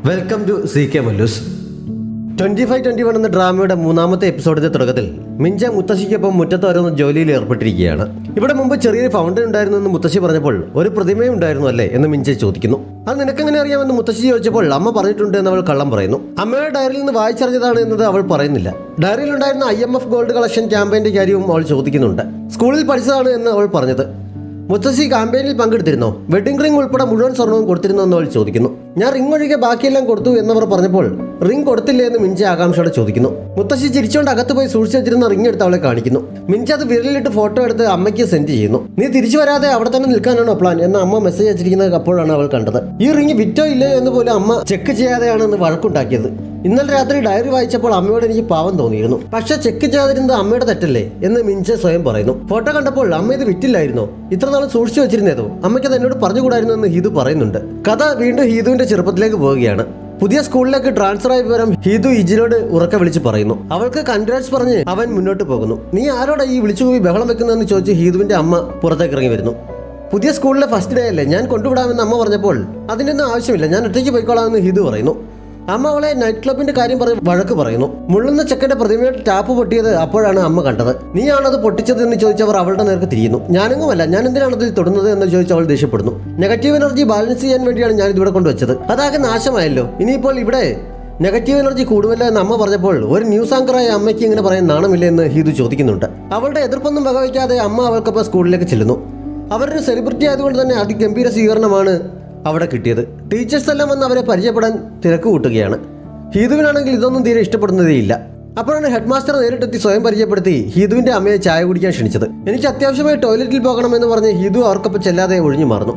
Welcome to CK Mallus. 25-21 എന്ന ഡ്രാമയുടെ മൂന്നാമത്തെ എപ്പിസോഡിന്റെ തുടക്കത്തിൽ മിഞ്ച മുത്തശ്ശിക്കൊപ്പം മുറ്റത്ത് ഓരോന്ന് ജോലിയിൽ ഏർപ്പെട്ടിരിക്കുകയാണ്. ഇവിടെ മുമ്പ് ചെറിയൊരു ഫൗണ്ടൻ ഉണ്ടായിരുന്നു എന്ന് മുത്തശ്ശി പറഞ്ഞപ്പോൾ ഒരു പ്രതിമയും ഉണ്ടായിരുന്നു അല്ലേ എന്ന് മിഞ്ച ചോദിക്കുന്നു. അത് നിനക്കെങ്ങനെ അറിയാമെന്ന് മുത്തശ്ശി ചോദിച്ചപ്പോൾ അമ്മ പറഞ്ഞിട്ടുണ്ട് എന്ന് അവൾ കള്ളം പറയുന്നു. അമ്മയുടെ ഡയറിയിൽ നിന്ന് വായിച്ചറിഞ്ഞതാണ് എന്നത് അവൾ പറയുന്നില്ല. ഡയറിയിൽ ഉണ്ടായിരുന്ന IMF ഗോൾഡ് കളക്ഷൻ ക്യാമ്പയിന്റെ കാര്യവും അവൾ ചോദിക്കുന്നുണ്ട്. സ്കൂളിൽ പഠിച്ചതാണ് എന്ന് അവൾ പറഞ്ഞത്. മുത്തശ്ശി ക്യാമ്പയിനിൽ പങ്കെടുത്തിരുന്നോ? വെഡിംഗ് റിംഗ് ഉൾപ്പെടെ മുഴുവൻ സ്വർണവും കൊടുത്തിരുന്നോ എന്ന് അവൾ ചോദിക്കുന്നു. ഞാൻ റിംഗ് ഒഴികെ ബാക്കിയെല്ലാം കൊടുത്തു എന്നവർ പറഞ്ഞപ്പോൾ റിംഗ് കൊടുത്തില്ലേ എന്ന് മിഞ്ച ആകാംക്ഷയോടെ ചോദിക്കുന്നു. മുത്തശ്ശി ചിരിച്ചുകൊണ്ട് അകത്ത് പോയി സൂക്ഷിച്ചു വെച്ചിരുന്ന റിംഗ് എടുത്ത് അവളെ കാണിക്കുന്നു. മിഞ്ച അത് വിരലിലിട്ട് ഫോട്ടോ എടുത്ത് അമ്മയ്ക്ക് സെൻഡ് ചെയ്യുന്നു. നീ തിരിച്ചു വരാതെ അവിടെ തന്നെ നിൽക്കാനാണോ പ്ലാൻ എന്ന് അമ്മ മെസ്സേജ് അയച്ചിരിക്കുന്നത് അപ്പോഴാണ് അവൾ കണ്ടത്. ഈ റിംഗ് വിറ്റോ ഇല്ലയോ എന്ന് പോലും അമ്മ ചെക്ക് ചെയ്യാതെയാണ് എന്ന് വഴക്കുണ്ടാക്കിയത്. ഇന്നലെ രാത്രി ഡയറി വായിച്ചപ്പോൾ അമ്മയോട് എനിക്ക് പാവം തോന്നിയിരുന്നു. പക്ഷെ ചെക്ക് ചെയ്യാതിരുന്നത് അമ്മയുടെ തെറ്റല്ലേ എന്ന് മിഞ്ച സ്വയം പറയുന്നു. ഫോട്ടോ കണ്ടപ്പോൾ അമ്മ ഇത് വിറ്റില്ലായിരുന്നോ? ഇത്ര നാൾ സൂക്ഷിച്ചു വെച്ചിരുന്നേതോ? അമ്മയ്ക്ക് അത് എന്നോട് പറഞ്ഞുകൂടായിരുന്നു എന്ന് ഹീതു പറയുന്നുണ്ട്. കഥ വീണ്ടും ഹീതുവിന്റെ ചെറുപ്പത്തിലേക്ക് പോവുകയാണ്. പുതിയ സ്കൂളിലേക്ക് ട്രാൻസ്ഫർ ആയ വിവരം ഹീതു ഇജിനോട് ഉറക്കെ വിളിച്ച് പറയുന്നു. അവൾക്ക് കൺഗ്രാറ്റ്സ് പറഞ്ഞ് അവൻ മുന്നോട്ട് പോകുന്നു. നീ ആരോടാ ഈ വിളിച്ചു പോയി ബഹളം വെക്കുന്നതെന്ന് ചോദിച്ച് ഹീതുവിന്റെ അമ്മ പുറത്തേക്ക് ഇറങ്ങി വരുന്നു. പുതിയ സ്കൂളിലെ ഫസ്റ്റ് ഡേ അല്ലേ, ഞാൻ കൊണ്ടുവിടാമെന്ന് അമ്മ പറഞ്ഞപ്പോൾ അതിൻ്റെ ഒന്നും ആവശ്യമില്ല, ഞാൻ ഒറ്റയ്ക്ക് പോയിക്കോളാമെന്ന് ഹീതു പറയുന്നു. അമ്മ അവളെ നൈറ്റ് ക്ലബിന്റെ കാര്യം പറഞ്ഞ് വഴക്ക് പറയുന്നു. മുള്ളുന്ന ചെക്കന്റെ പ്രതിമയുടെ ടാപ്പ് പൊട്ടിയത് അപ്പോഴാണ് അമ്മ കണ്ടത്. നീയാണത് പൊട്ടിച്ചത് എന്ന് ചോദിച്ചവർ അവളുടെ നേർക്ക് തിരിയുന്നു. ഞാനെങ്ങുമല്ല, ഞാൻ എന്തിനാണ് അതിൽ തൊടുന്നത് എന്ന് ചോദിച്ച് അവൾ ദേഷ്യപ്പെടുന്നു. നെഗറ്റീവ് എനർജി ബാലൻസ് ചെയ്യാൻ വേണ്ടിയാണ് ഞാൻ ഇതിവിടെ കൊണ്ടുവച്ചത്. അതാകെ നാശമായല്ലോ, ഇനിയിപ്പോൾ ഇവിടെ നെഗറ്റീവ് എനർജി കൂടുമല്ലോ എന്ന് അമ്മ പറഞ്ഞപ്പോൾ ഒരു ന്യൂസ് ആങ്കറായ അമ്മയ്ക്ക് ഇങ്ങനെ പറയാൻ നാണമില്ല എന്ന് ഹീതു ചോദിക്കുന്നുണ്ട്. അവളുടെ എതിർപ്പൊന്നും വകവയ്ക്കാതെ അമ്മ അവൾക്കൊപ്പം സ്കൂളിലേക്ക് ചെല്ലുന്നു. അവരൊരു സെലിബ്രിറ്റി ആയതുകൊണ്ട് തന്നെ അതിഗംഭീര സ്വീകരണമാണ് അവിടെ കിട്ടിയത്. ടീച്ചേഴ്സ് എല്ലാം വന്ന് അവരെ പരിചയപ്പെടാൻ തിരക്ക് കൂട്ടുകയാണ്. ഹീതുവിനാണെങ്കിൽ ഇതൊന്നും തീരെ ഇഷ്ടപ്പെടുന്നതേയില്ല. അപ്പോഴാണ് ഹെഡ് മാസ്റ്റർ നേരിട്ടെത്തി സ്വയം പരിചയപ്പെടുത്തി ഹീതുവിന്റെ അമ്മയെ ചായ കുടിക്കാൻ ക്ഷണിച്ചത്. എനിക്ക് അത്യാവശ്യമായി ടോയ്ലറ്റിൽ പോകണമെന്ന് പറഞ്ഞ് ഹീതു അവർക്കൊപ്പം ചെല്ലാതെ ഒഴിഞ്ഞു മാറുന്നു.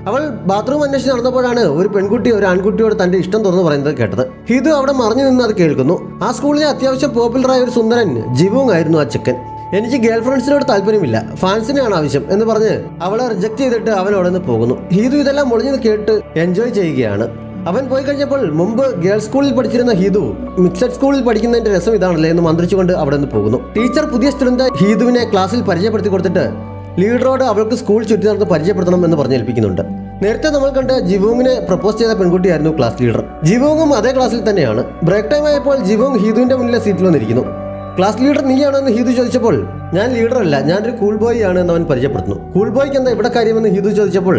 അവൾ ബാത്റൂം അന്വേഷിച്ച് നടന്നപ്പോഴാണ് ഒരു പെൺകുട്ടി ഒരു ആൺകുട്ടിയോട് തന്റെ ഇഷ്ടം തുറന്നു പറയുന്നത് കേട്ടത്. ഹീതു അവിടെ മറിഞ്ഞു നിന്ന് അത് കേൾക്കുന്നു. ആ സ്കൂളിലെ അത്യാവശ്യം പോപ്പുലറായ ഒരു സുന്ദരൻ ജിവുങ് ആയിരുന്നു ആ ചെക്കൻ. എനിക്ക് ഗേൾ ഫ്രണ്ട്സിനോട് താല്പര്യമില്ല, ഫാൻസിനെയാണ് ആവശ്യം എന്ന് പറഞ്ഞ് അവളെ റിജക്ട് ചെയ്തിട്ട് അവൻ അവിടെ നിന്ന് പോകുന്നു. ഹീതു ഇതെല്ലാം മുളിഞ്ഞത് കേട്ട് എൻജോയ് ചെയ്യുകയാണ്. അവൻ പോയി കഴിഞ്ഞപ്പോൾ മുമ്പ് ഗേൾസ് സ്കൂളിൽ പഠിച്ചിരുന്ന ഹീതു മിക്സഡ് സ്കൂളിൽ പഠിക്കുന്നതിന്റെ രസം ഇതാണല്ലേ എന്ന് മന്ത്രിച്ചുകൊണ്ട് അവിടെ നിന്ന് പോകുന്നു. ടീച്ചർ പുതിയ സ്റ്റുഡന്റ് ഹീതുവിനെ ക്ലാസ്സിൽ പരിചയപ്പെടുത്തി കൊടുത്തിട്ട് ലീഡറോട് അവൾക്ക് സ്കൂൾ ചുറ്റി നടന്ന് പരിചയപ്പെടുത്തണം എന്ന് പറഞ്ഞേൽപ്പിക്കുന്നുണ്ട്. നേരത്തെ നമ്മൾ കണ്ട ജിവോങ്ങിനെ പ്രപ്പോസ് ചെയ്ത പെൺകുട്ടിയായിരുന്നു ക്ലാസ് ലീഡർ. ജിവോങ്ങും അതേ ക്ലാസ്സിൽ തന്നെയാണ്. ബ്രേക്ക് ടൈം ആയപ്പോൾ ജിവോങ് ഹീതുവിന്റെ മുന്നിലെ സീറ്റിൽ വന്നിരിക്കുന്നു. ക്ലാസ് ലീഡർ നീയാണോ എന്ന് ഹീതു ചോദിച്ചപ്പോൾ ഞാൻ ലീഡറല്ല, ഞാനൊരു കൂൾ ബോയ് ആണ് എന്ന് അവൻ പരിചയപ്പെടുത്തുന്നു. കൂൾ ബോയ്ക്ക് എന്താ ഇവിടെ കാര്യമെന്ന് ഹീതു ചോദിച്ചപ്പോൾ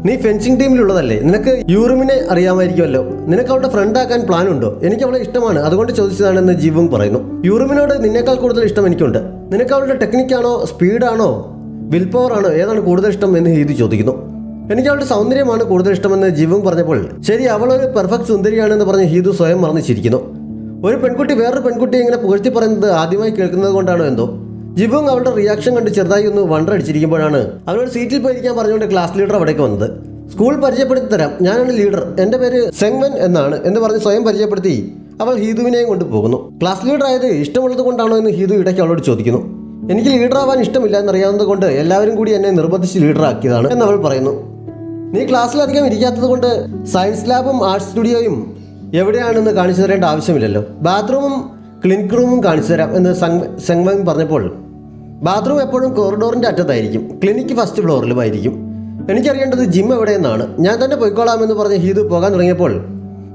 നീ ഫെൻസിംഗ് ടീമിലുള്ളതല്ലേ, നിനക്ക് യൂറിമിനെ അറിയാമായിരിക്കുമല്ലോ, നിനക്ക് അവളുടെ ഫ്രണ്ട് ആക്കാൻ പ്ലാൻ ഉണ്ടോ? എനിക്ക് അവളെ ഇഷ്ടമാണ്, അതുകൊണ്ട് ചോദിച്ചതാണെന്ന് ജിവുങ് പറയുന്നു. യൂറിമിനോട് നിന്നേക്കാൾ കൂടുതൽ ഇഷ്ടം എനിക്കുണ്ട്. നിനക്ക് അവളുടെ ടെക്നിക്കാണോ, സ്പീഡാണോ, വിൽ പവർ ആണോ, ഏതാണ് കൂടുതൽ ഇഷ്ടം എന്ന് ഹീതു ചോദിക്കുന്നു. എനിക്ക് അവളുടെ സൗന്ദര്യമാണ് കൂടുതൽ ഇഷ്ടമെന്ന് ജിവുങ് പറഞ്ഞപ്പോൾ ശരി, അവളൊരു പെർഫെക്റ്റ് സുന്ദരിയാണെന്ന് പറഞ്ഞ് ഹീതു സ്വയം മറന്ന് ചിരിക്കുന്നു. ഒരു പെൺകുട്ടി വേറൊരു പെൺകുട്ടിയെ ഇങ്ങനെ പുകഴ്ത്തി പറയുന്നത് ആദ്യമായി കേൾക്കുന്നത് കൊണ്ടാണോ എന്തോ ജിവുങ് അവളുടെ റിയാക്ഷൻ കണ്ട് ചെറുതായി ഒന്ന് വണ്ടടിച്ചിരിക്കുമ്പോഴാണ് അവളോട് സീറ്റിൽ പോയിരിക്കാൻ പറഞ്ഞുകൊണ്ട് ക്ലാസ് ലീഡർ അവിടേക്ക് വന്നത്. സ്കൂൾ പരിചയപ്പെടുത്തി തരാം, ഞാനാണ് ലീഡർ, എൻ്റെ പേര് സെങ്മൻ എന്നാണ് എന്ന് പറഞ്ഞ് സ്വയം പരിചയപ്പെടുത്തി അവൾ ഹീതുവിനെയും കൊണ്ട് പോകുന്നു. ക്ലാസ് ലീഡർ ആയത് ഇഷ്ടമുള്ളത് കൊണ്ടാണോ എന്ന് ഹീതു ഇടയ്ക്ക് അവളോട് ചോദിക്കുന്നു. എനിക്ക് ലീഡറാവാൻ ഇഷ്ടമില്ല എന്നറിയാവുന്നത് കൊണ്ട് എല്ലാവരും കൂടി എന്നെ നിർബന്ധിച്ച് ലീഡറാക്കിയതാണ് എന്ന് അവൾ പറയുന്നു. നീ ക്ലാസ്സിലധികം ഇരിക്കാത്തത് കൊണ്ട് സയൻസ് ലാബും ആർട്സ് സ്റ്റുഡിയോയും എവിടെയാണെന്ന് കാണിച്ചു തരേണ്ട ആവശ്യമില്ലല്ലോ, ബാത്റൂമും ക്ലിനിക് റൂമും കാണിച്ചു തരാം എന്ന് സെങ്മൻ പറഞ്ഞപ്പോൾ ബാത്റൂം എപ്പോഴും കോറിഡോറിൻ്റെ അറ്റത്തായിരിക്കും, ക്ലിനിക്ക് ഫസ്റ്റ് ഫ്ലോറിലുമായിരിക്കും. എനിക്കറിയേണ്ടത് ജിം എവിടെയെന്നാണ്, ഞാൻ തന്നെ പോയിക്കോളാമെന്ന് പറഞ്ഞ് ഹീതു പോകാൻ തുടങ്ങിയപ്പോൾ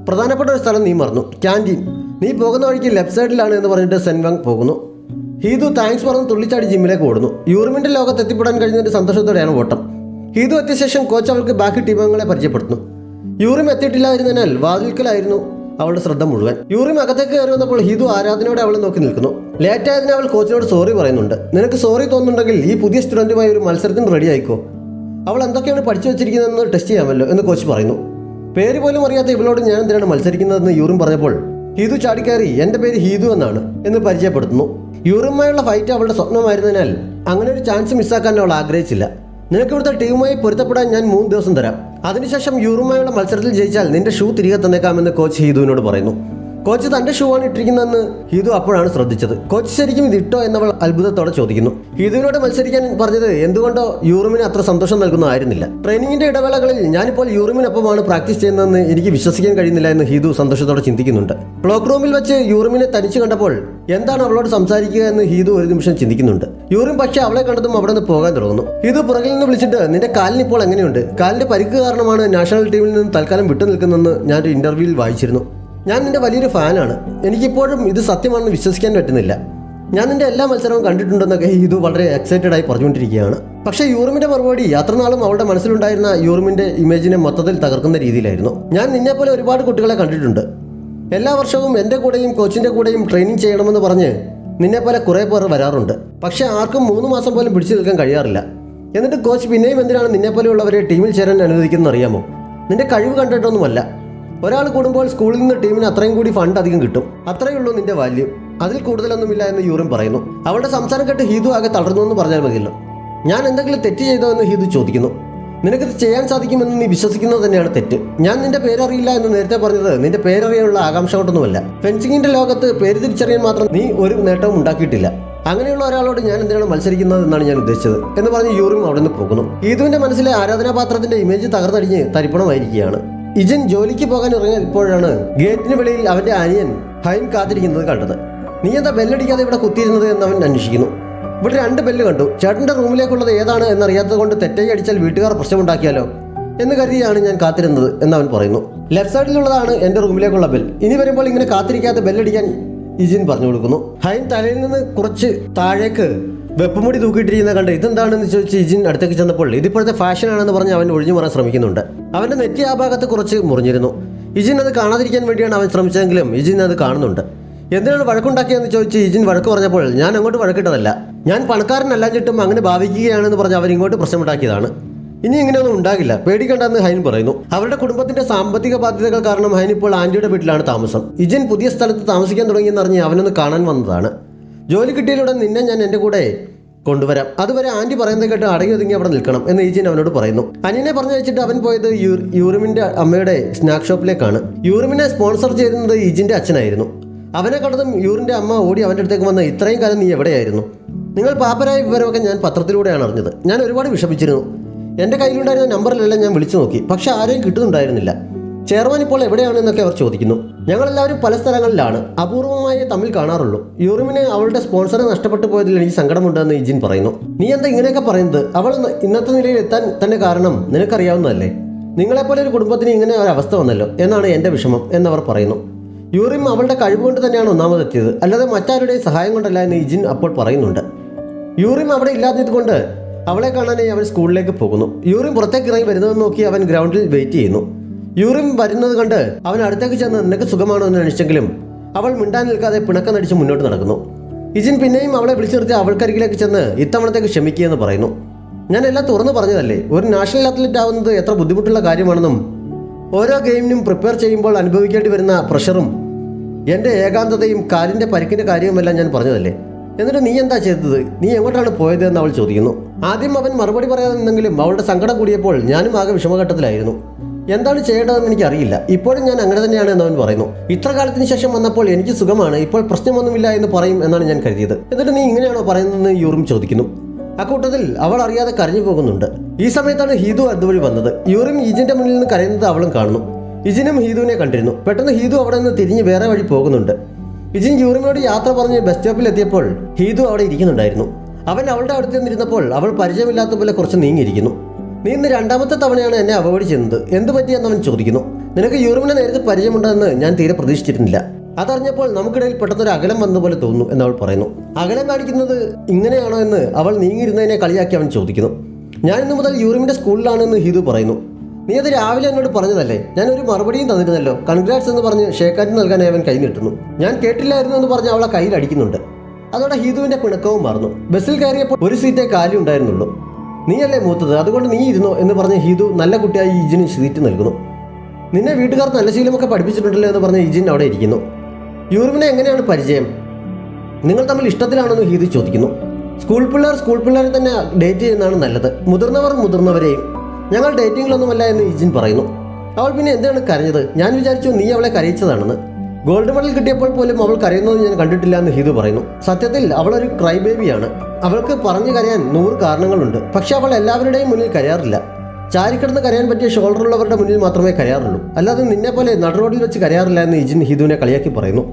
പ്രധാനപ്പെട്ട ഒരു സ്ഥലം നീ മറന്നു, ക്യാൻറ്റീൻ. നീ പോകുന്ന വഴിക്ക് ലെഫ്റ്റ് സൈഡിലാണ് എന്ന് പറഞ്ഞിട്ട് സെൻവങ് പോകുന്നു. ഹീതു താങ്ക്സ് പറഞ്ഞ് തുള്ളിച്ചാടി ജിമ്മിലേക്ക് ഓടുന്നു. യൂറിമിൻ്റെ ലോകത്ത് എത്തിപ്പെടാൻ കഴിഞ്ഞതിൻ്റെ സന്തോഷത്തോടെയാണ് ഓട്ടം. ഹീതു എത്തിയ ശേഷം കോച്ച് അവൾക്ക് ബാക്കി ടീമംഗങ്ങളെ പരിചയപ്പെടുത്തുന്നു. യൂറിം എത്തിയിട്ടില്ലായിരുന്നതിനാൽ വാതിൽക്കലായിരുന്നു അവളുടെ ശ്രദ്ധ മുഴുവൻ. യൂറിം അകത്തേക്ക് കയറി വന്നപ്പോൾ ഹീതു ആരാധനയോടെ അവളെ നോക്കി നിൽക്കുന്നു. ലേറ്റ് ആയതിന് അവൾ കോച്ചിനോട് സോറി പറയുന്നുണ്ട്. നിനക്ക് സോറി തോന്നുന്നുണ്ടെങ്കിൽ ഈ പുതിയ സ്റ്റുഡൻറ്റുമായി ഒരു മത്സരത്തിന് റെഡി ആയിക്കോ, അവൾ എന്തൊക്കെയാണ് പഠിച്ചു വെച്ചിരിക്കുന്നതെന്ന് ടെസ്റ്റ് ചെയ്യാമല്ലോ എന്ന് കോച്ച് പറയുന്നു. പേര് പോലും അറിയാത്ത ഇവളോട് ഞാൻ എന്തിനാണ് മത്സരിക്കുന്നതെന്ന് യൂറിം പറഞ്ഞപ്പോൾ ഹീതു ചാടിക്കയറി എൻ്റെ പേര് ഹീതു എന്നാണ് എന്ന് പരിചയപ്പെടുത്തുന്നു. യൂറിനുമായുള്ള ഫൈറ്റ് അവളുടെ സ്വപ്നമായിരുന്നതിനാൽ അങ്ങനെ ഒരു ചാൻസ് മിസ്സാക്കാൻ അവൾ ആഗ്രഹിച്ചില്ല. നിനക്ക് ഇവിടുത്തെ ടീമുമായി പൊരുത്തപ്പെടാൻ ഞാൻ 3 ദിവസം തരാം, അതിനുശേഷം യൂറുമായുള്ള മത്സരത്തിൽ ജയിച്ചാൽ നിന്റെ ഷൂ തിരികെ തന്നേക്കാമെന്ന് കോച്ച് ഹീതുവിനോട് പറയുന്നു. കോച്ച് തന്റെ ഷൂ ആണ് ഇട്ടിരിക്കുന്നതെന്ന് ഹീതു അപ്പോഴാണ് ശ്രദ്ധിച്ചത്. കോച്ച് ശരിക്കും ഇത് ഇട്ടോ എന്നവൾ അത്ഭുതത്തോടെ ചോദിക്കുന്നു. ഹീതുവിനോട് മത്സരിക്കാൻ പറഞ്ഞത് എന്തുകൊണ്ടോ യൂറിമിന് അത്ര സന്തോഷം നൽകുന്നതായിരുന്നില്ല. ട്രെയിനിങ്ങിന്റെ ഇടവേളകളിൽ ഞാനിപ്പോൾ യൂറിമിനൊപ്പമാണ് പ്രാക്ടീസ് ചെയ്യുന്നതെന്ന് എനിക്ക് വിശ്വസിക്കാൻ കഴിയുന്നില്ല എന്ന് ഹീതു സന്തോഷത്തോടെ ചിന്തിക്കുന്നുണ്ട്. ക്ലോക്ക് റൂമിൽ വെച്ച് യൂറിമിനെ തനിച്ച് കണ്ടപ്പോൾ എന്താണ് അവളോട് സംസാരിക്കുക എന്ന് ഹീതു ഒരു നിമിഷം ചിന്തിക്കുന്നുണ്ട്. യൂറിം പക്ഷേ അവളെ കണ്ടതും അവിടെ നിന്ന് പോകാൻ തുടങ്ങുന്നു. ഹീതു പുറകിൽ നിന്ന് വിളിച്ചിട്ട് നിന്റെ കാലിന് ഇപ്പോൾ എങ്ങനെയുണ്ട്? കാലിന്റെ പരിക്ക് കാരണമാണ് നാഷണൽ ടീമിൽ നിന്ന് തൽക്കാലം വിട്ടു നിൽക്കുന്നതെന്ന് ഞാനൊരു ഇന്റർവ്യൂവിൽ വായിച്ചിരുന്നു. ഞാൻ നിന്റെ വലിയൊരു ഫാനാണ്. എനിക്കിപ്പോഴും ഇത് സത്യമാണെന്ന് വിശ്വസിക്കാൻ പറ്റുന്നില്ല. ഞാൻ നിന്റെ എല്ലാ മത്സരവും കണ്ടിട്ടുണ്ടെന്നൊക്കെ ഹീതു വളരെ എക്സൈറ്റഡ് ആയി പറഞ്ഞുകൊണ്ടിരിക്കുകയാണ്. പക്ഷേ യൂറിമിന്റെ മറുപടി അത്രനാളും അവളുടെ മനസ്സിലുണ്ടായിരുന്ന യൂറിമിന്റെ ഇമേജിനെ മൊത്തത്തിൽ തകർക്കുന്ന രീതിയിലായിരുന്നു. ഞാൻ നിന്നെപ്പോലെ ഒരുപാട് കുട്ടികളെ കണ്ടിട്ടുണ്ട്. എല്ലാ വർഷവും എൻ്റെ കൂടെയും കോച്ചിന്റെ കൂടെയും ട്രെയിനിങ് ചെയ്യണമെന്ന് പറഞ്ഞ് നിന്നെപ്പോലെ കുറേ പേർ വരാറുണ്ട്. പക്ഷേ ആർക്കും 3 മാസം പോലും പിടിച്ചു നിൽക്കാൻ കഴിയാറില്ല. എന്നിട്ട് കോച്ച് പിന്നെയും എന്തിനാണ് നിന്നെപ്പോലെയുള്ളവരെ ടീമിൽ ചേരാൻ അനുവദിക്കുന്നത് അറിയാമോ? നിന്റെ കഴിവ് കണ്ടിട്ടൊന്നുമല്ല. ഒരാൾ കൂടുമ്പോൾ സ്കൂളിൽ നിന്ന് ടീമിന് അത്രയും കൂടി ഫണ്ട് അധികം കിട്ടും. അത്രയേ ഉള്ളൂ നിന്റെ വാല്യൂ. അതിൽ കൂടുതലൊന്നുമില്ല എന്ന് യൂറിം പറയുന്നു. അവളുടെ സംസാരം കേട്ട് ഹീതു ആകെ തളർന്നു എന്ന് പറഞ്ഞാൽ മതിയല്ലോ. ഞാൻ എന്തെങ്കിലും തെറ്റ് ചെയ്തോ എന്ന് ഹീതു ചോദിക്കുന്നു. നിനക്കിത് ചെയ്യാൻ സാധിക്കുമെന്ന് നീ വിശ്വസിക്കുന്നത് തന്നെയാണ് തെറ്റ്. ഞാൻ നിന്റെ പേരറിയില്ല എന്ന് നേരത്തെ പറഞ്ഞത് നിന്റെ പേരറിയാനുള്ള ആകാംക്ഷ കൊണ്ടൊന്നുമല്ല. ഫെൻസിങ്ങിന്റെ ലോകത്ത് പേര് തിരിച്ചറിയാൻ മാത്രം നീ ഒരു നേട്ടവും ഉണ്ടാക്കിയിട്ടില്ല. അങ്ങനെയുള്ള ഒരാളോട് ഞാൻ എന്തിനാണ് മത്സരിക്കുന്നത് എന്നാണ് ഞാൻ ഉദ്ദേശിച്ചത് എന്ന് പറഞ്ഞ് യൂറിം അവിടെ നിന്ന് പോകുന്നു. ഹീതുവിന്റെ മനസ്സിലെ ആരാധനാപാത്രത്തിന്റെ ഇമേജ് തകർന്നടിഞ്ഞ് തരിപ്പണമായിരിക്കുകയാണ്. ഇജിൻ ജോലിക്ക് പോകാൻ ഇറങ്ങിയപ്പോഴാണ് ഗേറ്റിന് വെളിയിൽ അവന്റെ അനിയൻ ഹൈൻ കാത്തിരിക്കുന്നത് കണ്ടത്. നീ എന്താ ബെല്ലടിക്കാതെ ഇവിടെ കുത്തിയിരുന്നത് എന്ന് അവൻ അന്വേഷിക്കുന്നു. ഇവിടെ 2 ബെല്ല് കണ്ടു. ചേട്ടന്റെ റൂമിലേക്കുള്ളത് ഏതാണ് എന്നറിയാത്തത് കൊണ്ട് തെറ്റായി അടിച്ചാൽ വീട്ടുകാർ പ്രശ്നമുണ്ടാക്കിയാലോ എന്ന് കരുതിയാണ് ഞാൻ കാത്തിരുന്നത് എന്ന് അവൻ പറയുന്നു. ലെഫ്റ്റ് സൈഡിലുള്ളതാണ് എന്റെ റൂമിലേക്കുള്ള ബെൽ. ഇനി വരുമ്പോൾ ഇങ്ങനെ കാത്തിരിക്കാതെ ബെല്ലടിക്കാൻ ഇജിൻ പറഞ്ഞു കൊടുക്കുന്നു. ഹൈൻ തലയിൽ നിന്ന് കുറച്ച് താഴേക്ക് വെപ്പുമുടി തൂക്കിയിട്ടിരിക്കുന്ന കണ്ട് ഇതെന്താണെന്ന് ചോദിച്ച് ഇജിൻ അടുത്തേക്ക് ചെന്നപ്പോൾ ഇതിപ്പോഴത്തെ ഫാഷനാണെന്ന് പറഞ്ഞ് അവൻ ഒഴിഞ്ഞു മാറാൻ ശ്രമിക്കുന്നുണ്ട്. അവന്റെ നെറ്റി ആ ഭാഗത്ത് കുറച്ച് മുറിഞ്ഞിരുന്നു. ഇജിൻ അത് കാണാതിരിക്കാൻ വേണ്ടിയാണ് അവൻ ശ്രമിച്ചതെങ്കിലും ഇജിൻ അത് കാണുന്നുണ്ട്. എന്തിനാണ് വഴക്കുണ്ടാക്കിയെന്ന് ചോദിച്ച് ഇജിൻ വഴക്ക് പറഞ്ഞപ്പോൾ ഞാൻ അങ്ങോട്ട് വഴക്കിട്ടതല്ല, ഞാൻ പണക്കാരനല്ലാഞ്ഞിട്ടും അങ്ങനെ ഭാവിക്കുകയാണെന്ന് പറഞ്ഞ് അവർ ഇങ്ങോട്ട് പ്രശ്നമുണ്ടാക്കിയതാണ്. ഇനി ഇങ്ങനെയൊന്നും ഉണ്ടാകില്ല, പേടിക്കണ്ടെന്ന് ഹൈൻ പറയുന്നു. അവരുടെ കുടുംബത്തിന്റെ സാമ്പത്തിക ബാധ്യതകൾ കാരണം ഹൈൻ ഇപ്പോൾ ആന്റിയുടെ വീട്ടിലാണ് താമസം. ഇജിൻ പുതിയ സ്ഥലത്ത് താമസിക്കാൻ തുടങ്ങിയെന്നറിഞ്ഞ് അവനൊന്ന് കാണാൻ വന്നതാണ്. ജോലി കിട്ടിയാലുടൻ നിന്നെ ഞാൻ എൻ്റെ കൂടെ കൊണ്ടുവരാം. അതുവരെ ആന്റി പറയുന്നത് കേട്ട് അടങ്ങി ഒതുങ്ങി അവിടെ നിൽക്കണം എന്ന് ഇജിൻ അവനോട് പറയുന്നു. അനിയനെ പറഞ്ഞു വെച്ചിട്ട് അവൻ പോയത് യൂറിമിന്റെ അമ്മയുടെ സ്നാക്ക് ഷോപ്പിലേക്കാണ്. യൂറിമിനെ സ്പോൺസർ ചെയ്തിരുന്നത് ഇജിന്റെ അച്ഛനായിരുന്നു. അവനെ കണ്ടതും യൂറിന്റെ അമ്മ ഓടി അവൻ്റെ അടുത്തേക്ക് വന്ന് ഇത്രയും കാലം നീ എവിടെയായിരുന്നു? നിങ്ങൾ പാപ്പരായ വിവരമൊക്കെ ഞാൻ പത്രത്തിലൂടെയാണ് അറിഞ്ഞത്. ഞാൻ ഒരുപാട് വിഷമിച്ചിരുന്നു. എൻ്റെ കയ്യിലുണ്ടായിരുന്ന നമ്പറിലെല്ലാം ഞാൻ വിളിച്ചു നോക്കി, പക്ഷെ ആരെയും കിട്ടുന്നുണ്ടായിരുന്നില്ല. ചെയർമാൻ ഇപ്പോൾ എവിടെയാണെന്നൊക്കെ അവർ ചോദിക്കുന്നു. ഞങ്ങളെല്ലാവരും പല സ്ഥലങ്ങളിലാണ്, അപൂർവമായി തമ്മിൽ കാണാറുള്ളൂ. യൂറിമിന് അവളുടെ സ്പോൺസറെ നഷ്ടപ്പെട്ടു പോയതിൽ എനിക്ക് സങ്കടമുണ്ടെന്ന് ഇജിൻ പറയുന്നു. നീ എന്താ ഇങ്ങനെയൊക്കെ പറയുന്നത്? അവൾ ഇന്നത്തെ നിലയിൽ എത്താൻ തന്നെ കാരണം നിനക്കറിയാവുന്നതല്ലേ? നിങ്ങളെപ്പോലെ ഒരു കുടുംബത്തിന് ഇങ്ങനെ ഒരു അവസ്ഥ വന്നല്ലോ എന്നാണ് എൻ്റെ വിഷമം എന്നവർ പറയുന്നു. യൂറിം അവളുടെ കഴിവുകൊണ്ട് തന്നെയാണ് ഒന്നാമതെത്തിയത്, അല്ലാതെ മറ്റാരുടെയും സഹായം കൊണ്ടല്ല എന്ന് ഇജിൻ അപ്പോൾ പറയുന്നുണ്ട്. യൂറിം അവിടെ ഇല്ലാത്തത് കൊണ്ട് അവളെ കാണാനായി അവൻ സ്കൂളിലേക്ക് പോകുന്നു. യൂറിം പുറത്തേക്ക് ഇറങ്ങി വരുന്നതെന്ന് നോക്കി അവൻ ഗ്രൗണ്ടിൽ വെയിറ്റ് ചെയ്യുന്നു. യൂറിം വരുന്നത് കണ്ട് അവൻ അടുത്തേക്ക് ചെന്ന് നിനക്ക് സുഖമാണോ എന്ന് അന്വേഷിച്ചെങ്കിലും അവൾ മിണ്ടാൻ നിൽക്കാതെ പിണക്കം നടിച്ച് മുന്നോട്ട് നടക്കുന്നു. ഇജിൻ പിന്നെയും അവളെ വിളിച്ചു നിർത്തി അവൾക്കരികിലേക്ക് ചെന്ന് ഇത്തവണത്തേക്ക് ക്ഷമിക്കുകയെന്ന് പറയുന്നു. ഞാൻ എല്ലാം തുറന്നു പറഞ്ഞതല്ലേ, ഒരു നാഷണൽ അത്ലറ്റ് ആവുന്നത് എത്ര ബുദ്ധിമുട്ടുള്ള കാര്യമാണെന്നും ഓരോ ഗെയിമിനും പ്രിപ്പയർ ചെയ്യുമ്പോൾ അനുഭവിക്കേണ്ടി വരുന്ന പ്രഷറും എൻ്റെ ഏകാന്തതയും കാലിൻ്റെ പരിക്കിൻ്റെ കാര്യവുമെല്ലാം ഞാൻ പറഞ്ഞതല്ലേ. എന്നിട്ട് നീ എന്താ ചെയ്തത്? നീ എങ്ങോട്ടാണ് പോയത് എന്ന് അവൾ ചോദിക്കുന്നു. ആദ്യം അവൻ മറുപടി പറയാതെ നിന്നെങ്കിലും അവളുടെ സങ്കടം കൂടിയപ്പോൾ ഞാനും ആകെ വിഷമഘട്ടത്തിലായിരുന്നു. എന്താണ് ചെയ്യേണ്ടതെന്ന് എനിക്കറിയില്ല. ഇപ്പോഴും ഞാൻ അങ്ങനെ തന്നെയാണ് എന്ന് അവൻ പറയുന്നു. ഇത്ര കാലത്തിന് ശേഷം വന്നപ്പോൾ എനിക്ക് സുഖമാണ്, ഇപ്പോൾ പ്രശ്നമൊന്നുമില്ല എന്ന് പറയും എന്നാണ് ഞാൻ കരുതിയത്. എന്നിട്ട് നീ ഇങ്ങനെയാണോ പറയുന്നതെന്ന് യൂറിം ചോദിക്കുന്നു. അക്കൂട്ടത്തിൽ അവൾ അറിയാതെ കരഞ്ഞു പോകുന്നുണ്ട്. ഈ സമയത്താണ് ഹീതു അതുവഴി വന്നത്. യൂറിം ഇജിന്റെ മുന്നിൽ നിന്ന് കരയുന്നത് അവളും കാണുന്നു. ഇജിനും ഹീതുവിനെ കണ്ടിരുന്നു. പെട്ടെന്ന് ഹീതു അവിടെ നിന്ന് തിരിഞ്ഞ് വേറെ വഴി പോകുന്നുണ്ട്. ഇജിൻ യൂറിനോട് യാത്ര പറഞ്ഞ് ബസ് സ്റ്റോപ്പിൽ എത്തിയപ്പോൾ ഹീതു അവിടെ ഇരിക്കുന്നുണ്ടായിരുന്നു. അവൻ അവളുടെ അടുത്ത് നിന്നിരുന്നപ്പോൾ അവൾ പരിചയമില്ലാത്ത പോലെ കുറച്ച് നീങ്ങിയിരിക്കുന്നു. നീ ഇന്ന് 2ാമത്തെ തവണയാണ് എന്നെ അവോയ്ഡ് ചെയ്യുന്നത്, എന്ത് പറ്റിയെന്ന് അവൻ ചോദിക്കുന്നു. നിനക്ക് യൂറിമിനെ നേരത്തെ പരിചയമുണ്ടെന്ന് ഞാൻ തീരെ പ്രതീക്ഷിച്ചിരുന്നില്ല. അതറിഞ്ഞപ്പോൾ നമുക്കിടയിൽ പെട്ടെന്നൊരു അകലം വന്നതുപോലെ തോന്നുന്നു എന്നവൾ പറയുന്നു. അകലം കാണിക്കുന്നത് ഇങ്ങനെയാണോ എന്ന് അവൾ നീങ്ങിയിരുന്നതിനെ കളിയാക്കി അവൻ ചോദിക്കുന്നു. ഞാൻ ഇന്നു മുതൽ യൂറിമിന്റെ സ്കൂളിലാണെന്ന് ഹീതു പറയുന്നു. നീ അത് രാവിലെ എന്നോട് പറഞ്ഞതല്ലേ? ഞാൻ ഒരു മറുപടിയും തന്നിരുന്നല്ലോ. കൺഗ്രാറ്റ്സ് എന്ന് പറഞ്ഞ് ഷേക്കാറ്റ് നൽകാൻ അവൻ കൈ നീട്ടുന്നു. ഞാൻ കേട്ടില്ലായിരുന്നു എന്ന് പറഞ്ഞ് അവളെ കയ്യിൽ അടിക്കുന്നുണ്ട്. അതോടെ ഹീതുവിന്റെ പിണക്കവും മാറുന്നു. ബസ്സിൽ കയറിയപ്പോൾ ഒരു സീറ്റേ കാലി ഉണ്ടായിരുന്നുള്ളൂ. നീയല്ലേ മൂത്തത്, അതുകൊണ്ട് നീ ഇരുന്നോ എന്ന് പറഞ്ഞ് ഹീതു നല്ല കുട്ടിയായി ഇജിന് സീറ്റ് നൽകുന്നു. നിന്നെ വീട്ടുകാർ നല്ല ശീലമൊക്കെ പഠിപ്പിച്ചിട്ടുണ്ടല്ലോ എന്ന് പറഞ്ഞ് ഇജിൻ അവിടെ ഇരിക്കുന്നു. യൂറിമിനെ എങ്ങനെയാണ് പരിചയം? നിങ്ങൾ തമ്മിൽ ഇഷ്ടത്തിലാണെന്ന് ഹീതു ചോദിക്കുന്നു. സ്കൂൾ പിള്ളേരെ തന്നെ ഡേറ്റ് ചെയ്യുന്നതാണ് നല്ലത്, മുതിർന്നവർ മുതിർന്നവരെയും. ഞങ്ങൾ ഡേറ്റിങ്ങിലൊന്നുമല്ല എന്ന് ഇജിൻ പറയുന്നു. അവൾ പിന്നെ എന്താണ് കരഞ്ഞത്? ഞാൻ വിചാരിച്ചു നീ അവളെ കരയിച്ചതാണെന്ന്. ഗോൾഡ് മെഡൽ കിട്ടിയപ്പോൾ പോലും അവൾ കരയുന്നത് ഞാൻ കണ്ടിട്ടില്ല എന്ന് ഹീതു പറയുന്നു. സത്യത്തിൽ അവളൊരു ക്രൈ ബേബിയാണ്. അവൾക്ക് പറഞ്ഞു കരയാൻ 100 കാരണങ്ങളുണ്ട്. പക്ഷെ അവൾ എല്ലാവരുടെയും മുന്നിൽ കരയാറില്ല. ചാരിക്കിടന്ന് കരയാൻ പറ്റിയ ഷോൾഡറുള്ളവരുടെ മുന്നിൽ മാത്രമേ കരയാറുള്ളൂ. അല്ലാതെ നിന്നെ പോലെ നടുറോഡിൽ വെച്ച് കരയാറില്ല എന്ന് ഇജിൻ ഹീതുവിനെ കളിയാക്കി പറയുന്നു.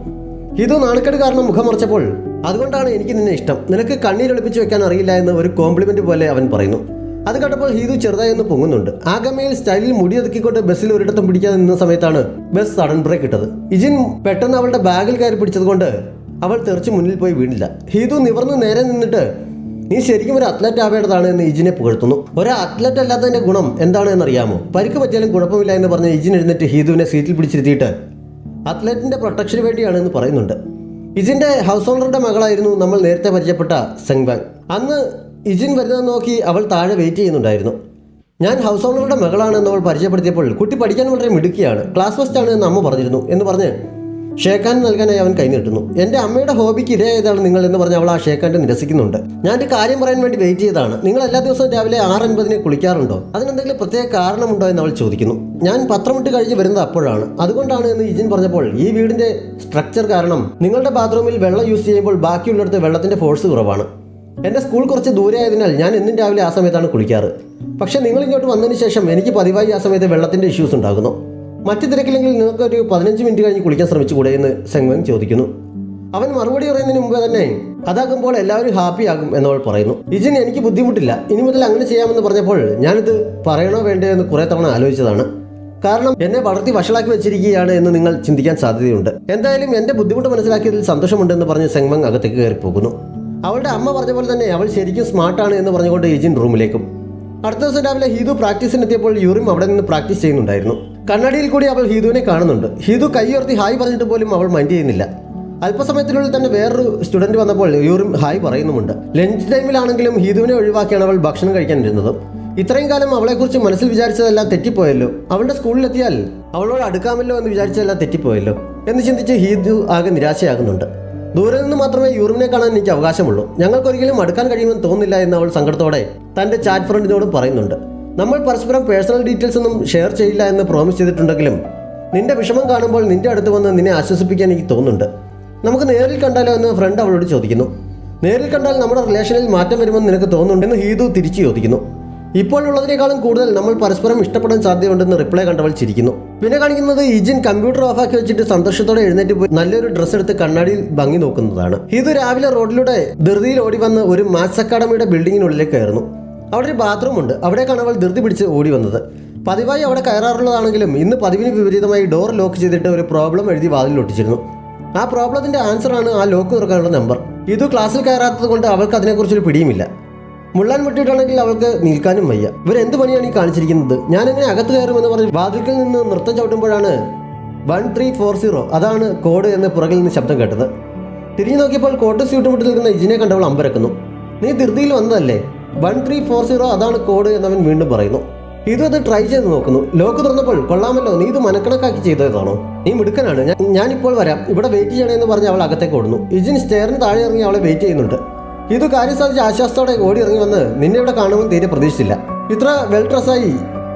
ഹീതു നാണക്കേട് കാരണം മുഖം മറച്ചപ്പോൾ അതുകൊണ്ടാണ് എനിക്ക് നിന്നെ ഇഷ്ടം, നിനക്ക് കണ്ണീരൊളിപ്പിച്ച് വെക്കാൻ അറിയില്ല എന്ന് ഒരു കോംപ്ലിമെന്റ് പോലെ അവൻ പറയുന്നു. അത് കണ്ടപ്പോൾ ഹീതു ചെറുതായി ഒന്ന് പൊങ്ങുന്നുണ്ട്. ആഗമയിൽ സ്റ്റൈലിൽ മുടിയൊതുക്കിക്കൊണ്ട് ബസ്സിൽ ഒരിടത്തും പിടിക്കാതെ നിന്ന സമയത്താണ് ബസ് സഡൻ ബ്രേക്ക് ഇട്ടത്. ഇജിൻ പെട്ടെന്ന് അവളുടെ ബാഗിൽ കയറി പിടിച്ചതുകൊണ്ട് അവൾ തെറിച്ച് മുന്നിൽ പോയി വീണില്ല. ഹീതു നിവർന്ന് നേരെ നിന്നിട്ട് നീ ശരിക്കും ഒരു അത്ലറ്റ് ആവേണ്ടതാണ് എന്ന് ഇജിനെ പുകഴ്ത്തുന്നു. ഒരു അത്ലറ്റ് അല്ലാത്തതിന്റെ ഗുണം എന്താണെന്ന് അറിയാമോ? പരിക്ക് പറ്റിയാലും കുഴപ്പമില്ല എന്ന് പറഞ്ഞ് ഇജിൻ എഴുന്നേറ്റ് ഹീതുവിനെ സീറ്റിൽ പിടിച്ചിരുത്തിയിട്ട് അത്ലറ്റിന്റെ പ്രൊട്ടക്ഷന് വേണ്ടിയാണ് എന്ന് പറയുന്നുണ്ട്. ഇജിന്റെ ഹൗസ് ഓണറുടെ മകളായിരുന്നു നമ്മൾ നേരത്തെ പരിചയപ്പെട്ട സെങ്വാങ്. അന്ന് ഇജിൻ വരുന്നത് നോക്കി അവൾ താഴെ വെയിറ്റ് ചെയ്യുന്നുണ്ടായിരുന്നു. ഞാൻ ഹൗസ് ഓണറുടെ മകളാണെന്ന് അവൾ പരിചയപ്പെടുത്തിയപ്പോൾ കുട്ടി പഠിക്കാൻ വളരെ മിടുക്കിയാണ്, ക്ലാസ് ഫസ്റ്റ് ആണ് എന്ന് അമ്മ പറഞ്ഞിരുന്നു എന്ന് പറഞ്ഞ് ഷേഖാൻ നൽകാനായി അവൻ കൈ നീട്ടുന്നു. എൻ്റെ അമ്മയുടെ ഹോബിക്ക് ഇരയായതാണ് നിങ്ങൾ എന്ന് പറഞ്ഞ് അവൾ ആ ഷേഖാൻ്റെ നിരസിക്കുന്നുണ്ട്. ഞാൻ ഒരു കാര്യം പറയാൻ വേണ്ടി വെയിറ്റ് ചെയ്തതാണ്. നിങ്ങൾ എല്ലാ ദിവസവും രാവിലെ 6:50 കുളിക്കാറുണ്ടോ? അതിനെന്തെങ്കിലും പ്രത്യേക കാരണമുണ്ടോ എന്ന് അവൾ ചോദിക്കുന്നു. ഞാൻ പത്രമിട്ട് കഴിഞ്ഞ് വരുന്നത് അപ്പോഴാണ്, അതുകൊണ്ടാണ് എന്ന് ഇജിൻ പറഞ്ഞപ്പോൾ ഈ വീടിൻ്റെ സ്ട്രക്ചർ കാരണം നിങ്ങളുടെ ബാത്റൂമിൽ വെള്ളം യൂസ് ചെയ്യുമ്പോൾ ബാക്കിയുള്ളിടത്ത് വെള്ളത്തിൻ്റെ ഫോഴ്സ് കുറവാണ്. എൻ്റെ സ്കൂൾ കുറച്ച് ദൂരെ ആയതിനാൽ ഞാൻ എന്നും രാവിലെ ആ സമയത്താണ് കുളിക്കാറ്. പക്ഷേ നിങ്ങൾ ഇങ്ങോട്ട് വന്നതിന് ശേഷം എനിക്ക് പതിവായി ആ സമയത്ത് വെള്ളത്തിൻ്റെ ഇഷ്യൂസ് ഉണ്ടാകുന്നു. മറ്റു തിരക്കില്ലെങ്കിൽ നിങ്ങൾക്ക് ഒരു 15 മിനിറ്റ് കഴിഞ്ഞ് കുളിക്കാൻ ശ്രമിച്ചുകൂടെ എന്ന് സെങ്വങ് ചോദിക്കുന്നു. അവൻ മറുപടി പറയുന്നതിന് മുമ്പ് തന്നെ അതാകുമ്പോൾ എല്ലാവരും ഹാപ്പിയാകും എന്നവൾ പറയുന്നു. ഇജിൻ എനിക്ക് ബുദ്ധിമുട്ടില്ല, ഇനി മുതൽ അങ്ങനെ ചെയ്യാമെന്ന് പറഞ്ഞപ്പോൾ ഞാനിത് പറയണോ വേണ്ടോ എന്ന് കുറേ തവണ ആലോചിച്ചതാണ്. കാരണം എന്നെ വളർത്തി വഷളാക്കി വെച്ചിരിക്കുകയാണ് എന്ന് നിങ്ങൾ ചിന്തിക്കാൻ സാധ്യതയുണ്ട്. എന്തായാലും എൻ്റെ ബുദ്ധിമുട്ട് മനസ്സിലാക്കിയതിൽ സന്തോഷമുണ്ടെന്ന് പറഞ്ഞ് സെങ്വങ് അകത്തേക്ക് കയറി പോകുന്നു. അവളുടെ അമ്മ പറഞ്ഞ പോലെ തന്നെ അവൾ ശരിക്കും സ്മാർട്ടാണ് എന്ന് പറഞ്ഞുകൊണ്ട് ഇജിൻ റൂമിലേക്കും. അടുത്ത ദിവസം രാവിലെ ഹീതു പ്രാക്ടീസിനെത്തിയപ്പോൾ യൂറിം അവിടെ നിന്ന് പ്രാക്ടീസ് ചെയ്യുന്നുണ്ടായിരുന്നു. കണ്ണാടിയിൽ കൂടി അവൾ ഹീതുവിനെ കാണുന്നുണ്ട്. ഹീതു കൈയുയർത്തി ഹായ് പറഞ്ഞിട്ട് പോലും അവൾ മൈൻഡ് ചെയ്യുന്നില്ല. അല്പസമയത്തിനുള്ളിൽ തന്നെ വേറൊരു സ്റ്റുഡൻറ്റ് വന്നപ്പോൾ യൂറിം ഹായ് പറയുന്നുമുണ്ട്. ലഞ്ച് ടൈമിലാണെങ്കിലും ഹീതുവിനെ ഒഴിവാക്കിയാണ് അവൾ ഭക്ഷണം കഴിക്കാൻ ഇരുന്നത്. ഇത്രയും കാലം അവളെക്കുറിച്ച് മനസ്സിൽ വിചാരിച്ചതെല്ലാം തെറ്റിപ്പോയല്ലോ. അവളുടെ സ്കൂളിലെത്തിയാൽ അവളോട് അടുക്കാമല്ലോ എന്ന് വിചാരിച്ചതെല്ലാം തെറ്റിപ്പോയല്ലോ എന്ന് ചിന്തിച്ച് ഹീതു ആകെ നിരാശയാകുന്നുണ്ട്. ദൂരെ നിന്ന് മാത്രമേ യൂറിനെ കാണാൻ എനിക്ക് അവകാശമുള്ളൂ, ഞങ്ങൾക്കൊരിക്കലും അടുക്കാൻ കഴിയുമെന്ന് തോന്നുന്നില്ല എന്ന് അവൾ സങ്കടത്തോടെ തൻ്റെ ചാറ്റ് ഫ്രണ്ടിനോടും പറയുന്നുണ്ട്. നമ്മൾ പരസ്പരം പേഴ്സണൽ ഡീറ്റെയിൽസ് ഒന്നും ഷെയർ ചെയ്യില്ല എന്ന് പ്രോമിസ് ചെയ്തിട്ടുണ്ടെങ്കിലും നിന്റെ വിഷമം കാണുമ്പോൾ നിന്റെ അടുത്ത് വന്ന് നിന്നെ ആശ്വസിപ്പിക്കാൻ എനിക്ക് തോന്നുന്നുണ്ട്. നമുക്ക് നേരിൽ കണ്ടാലോ എന്ന് ഫ്രണ്ട് അവളോട് ചോദിക്കുന്നു. നേരിൽ കണ്ടാൽ നമ്മുടെ റിലേഷനിൽ മാറ്റം വരുമെന്ന് നിനക്ക് തോന്നുന്നുണ്ടെന്ന് ഹീതു തിരിച്ചു ചോദിക്കുന്നു. ഇപ്പോൾ ഉള്ളതിനേക്കാളും കൂടുതൽ നമ്മൾ പരസ്പരം ഇഷ്ടപ്പെടാൻ സാധ്യതയുണ്ടെന്ന് റിപ്ലൈ കണ്ടവൾ ചിരിക്കുന്നു. പിന്നെ കാണിക്കുന്നത് ഇജിൻ കമ്പ്യൂട്ടർ ഓഫാക്കി വെച്ചിട്ട് സന്തോഷത്തോടെ എഴുന്നേറ്റ് പോയി നല്ലൊരു ഡ്രസ്സ് എടുത്ത് കണ്ണാടിയിൽ ഭംഗി നോക്കുന്നതാണ്. ഹീതു രാവിലെ റോഡിലൂടെ ധൃതിയിൽ ഓടി വന്ന് ഒരു മാത്സ് അക്കാഡമിയുടെ ബിൽഡിങ്ങിനുള്ളിലേക്ക് കയറുന്നു. അവിടെ ഒരു ബാത്റൂം ഉണ്ട്. അവിടേക്കാണ് അവൾ ധൃതി പിടിച്ച് ഓടി വന്നത്. പതിവായി അവിടെ കയറാറുള്ളതാണെങ്കിലും ഇന്ന് പതിവിന് വിപരീതമായി ഡോർ ലോക്ക് ചെയ്തിട്ട് ഒരു പ്രോബ്ലം എഴുതി വാതിൽ ഒട്ടിച്ചിരുന്നു. ആ പ്രോബ്ലത്തിന്റെ ആൻസറാണ് ആ ലോക്ക് തുറക്കാനുള്ള നമ്പർ. ഇത് ക്ലാസ്സിൽ കയറാത്തത് കൊണ്ട് അവൾക്ക് അതിനെക്കുറിച്ചൊരു പിടിയുമില്ല. മുള്ളാൻ വിട്ടിട്ടാണെങ്കിൽ അവൾക്ക് നിൽക്കാനും വയ്യ. ഇവരെന്ത് പണിയാണ് ഈ കാണിച്ചിരിക്കുന്നത്? ഞാൻ എങ്ങനെ അകത്ത് കയറുമെന്ന് പറഞ്ഞ് വാതിൽക്കൽ നിന്ന് നൃത്തം ചവിട്ടുമ്പോഴാണ് 1340 അതാണ് കോഡ് എന്ന് പുറകിൽ നിന്ന് ശബ്ദം കേട്ടത്. തിരിഞ്ഞു നോക്കിയപ്പോൾ കോട്ട് സ്യൂട്ട് മുട്ടിൽ നിൽക്കുന്ന ഇജിനെ കണ്ടവൾ അമ്പരക്കുന്നു. നീ ധൃതിയിൽ വന്നതല്ലേ? 1340 അതാണ് കോഡ് എന്നവൻ വീണ്ടും പറയുന്നു. ഇത് അത് ട്രൈ ചെയ്ത് നോക്കുന്നു. ലോക്ക് തുറന്നപ്പോൾ കൊള്ളാമല്ലോ, നീ ഇത് മനക്കണക്കാക്കി ചെയ്തതാണോ? നീ മിടുക്കനാണ്, ഞാനിപ്പോൾ വരാം, ഇവിടെ വെയിറ്റ് ചെയ്യണമെന്ന് പറഞ്ഞ് അവൾ അകത്തേക്ക് ഓടുന്നു. ഇജിൻ സ്റ്റെയറിന് താഴെ ഇറങ്ങി അവളെ വെയിറ്റ് ചെയ്യുന്നുണ്ട്. ഇത് കാര്യം സാധിച്ച ആശ്വാസത്തോടെ ഓടി ഇറങ്ങി വന്ന് നിന്നെ ഇവിടെ കാണുമെന്ന് തീരെ പ്രതീക്ഷിച്ചില്ല. ഇത്ര വെൽ ഡ്രസ്സായി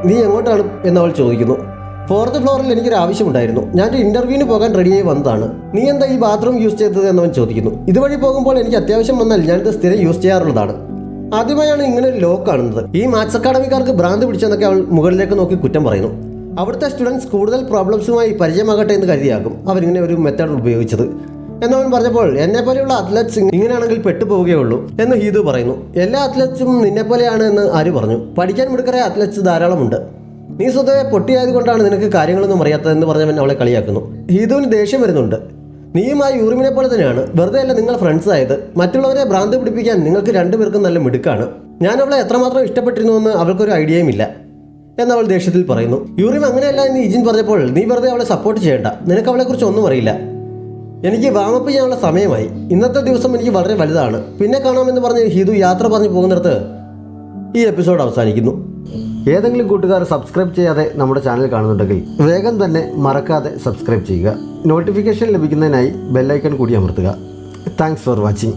നീ എങ്ങോട്ടാണ് എന്നവൾ ചോദിക്കുന്നു. 4th ഫ്ലോറിൽ എനിക്കൊരു ആവശ്യമുണ്ടായിരുന്നു, ഞാനൊരു ഇന്റർവ്യൂവിന് പോകാൻ റെഡിയായി വന്നതാണ്. നീ എന്താ ഈ ബാത്റൂം യൂസ് ചെയ്തത് എന്നവൻ ചോദിക്കുന്നു. ഇതുവഴി പോകുമ്പോൾ എനിക്ക് അത്യാവശ്യം വന്നാൽ ഞാനിത് സ്ഥിരം യൂസ് ചെയ്യാറുള്ളതാണ്. ആദ്യമായാണ് ഇങ്ങനെ ഒരു ലോക്ക് കാണുന്നത്. ഈ മാത്സ് അക്കാഡമിക്കാർക്ക് ഭ്രാന്ത് പിടിച്ചെന്നൊക്കെ അവൾ മുകളിലേക്ക് നോക്കി കുറ്റം പറയുന്നു. അവിടുത്തെ സ്റ്റുഡൻസ് കൂടുതൽ പ്രോബ്ലംസുമായി പരിചയമാകട്ടെ എന്ന് കരുതിയാകും അവരിങ്ങനെ ഒരു മെത്തേഡ് ഉപയോഗിച്ചത് എന്നവൻ പറഞ്ഞപ്പോൾ എന്നെ പോലെയുള്ള അത്ലറ്റ്സ് ഇങ്ങനെയാണെങ്കിൽ പെട്ടുപോവുകയുള്ളൂ എന്ന് ഹീതു പറയുന്നു. എല്ലാ അത്ലറ്റ്സും നിന്നെപ്പോലെയാണ് എന്ന് ആര് പറഞ്ഞു? പഠിക്കാൻ മിടുക്കരായ അത്ലറ്റ്സ് ധാരാളമുണ്ട്. നീ സ്വതവേ പൊട്ടിയായതുകൊണ്ടാണ് നിനക്ക് കാര്യങ്ങളൊന്നും അറിയാത്തതെന്ന് പറഞ്ഞവൻ അവളെ കളിയാക്കുന്നു. ഹീതുവിന് ദേഷ്യം വരുന്നുണ്ട്. നീയും ആ യൂറിമിനെ പോലെ തന്നെയാണ്, വെറുതെ അല്ല നിങ്ങൾ ഫ്രണ്ട്സ് ആയത്. മറ്റുള്ളവരെ ഭ്രാന്ത് പിടിപ്പിക്കാൻ നിങ്ങൾക്ക് രണ്ടുപേർക്കും നല്ല മിടുക്കാണ്. ഞാൻ അവളെ എത്രമാത്രം ഇഷ്ടപ്പെട്ടിരുന്നുവെന്ന് അവൾക്കൊരു ഐഡിയയും ഇല്ല എന്നവൾ ദേഷ്യത്തിൽ പറയുന്നു. യൂറിം അങ്ങനെയല്ല എന്ന് ഇജിൻ പറഞ്ഞപ്പോൾ നീ വെറുതെ അവളെ സപ്പോർട്ട് ചെയ്യേണ്ട, നിനക്ക് അവളെക്കുറിച്ച് ഒന്നും അറിയില്ല. എനിക്ക് വാമപ്പ് ചെയ്യാനുള്ള സമയമായി. ഇന്നത്തെ ദിവസം എനിക്ക് വളരെ വലുതാണ്. പിന്നെ കാണാമെന്ന് പറഞ്ഞ് ഹീതു യാത്ര പറഞ്ഞു പോകുന്നിടത്ത് ഈ എപ്പിസോഡ് അവസാനിക്കുന്നു. ഏതെങ്കിലും കൂട്ടുകാർ സബ്സ്ക്രൈബ് ചെയ്യാതെ നമ്മുടെ ചാനൽ കാണുന്നുണ്ടെങ്കിൽ വേഗം തന്നെ മറക്കാതെ സബ്സ്ക്രൈബ് ചെയ്യുക. നോട്ടിഫിക്കേഷൻ ലഭിക്കുന്നതിനായി ബെല്ലൈക്കൺ കൂടി അമർത്തുക. Thanks for watching.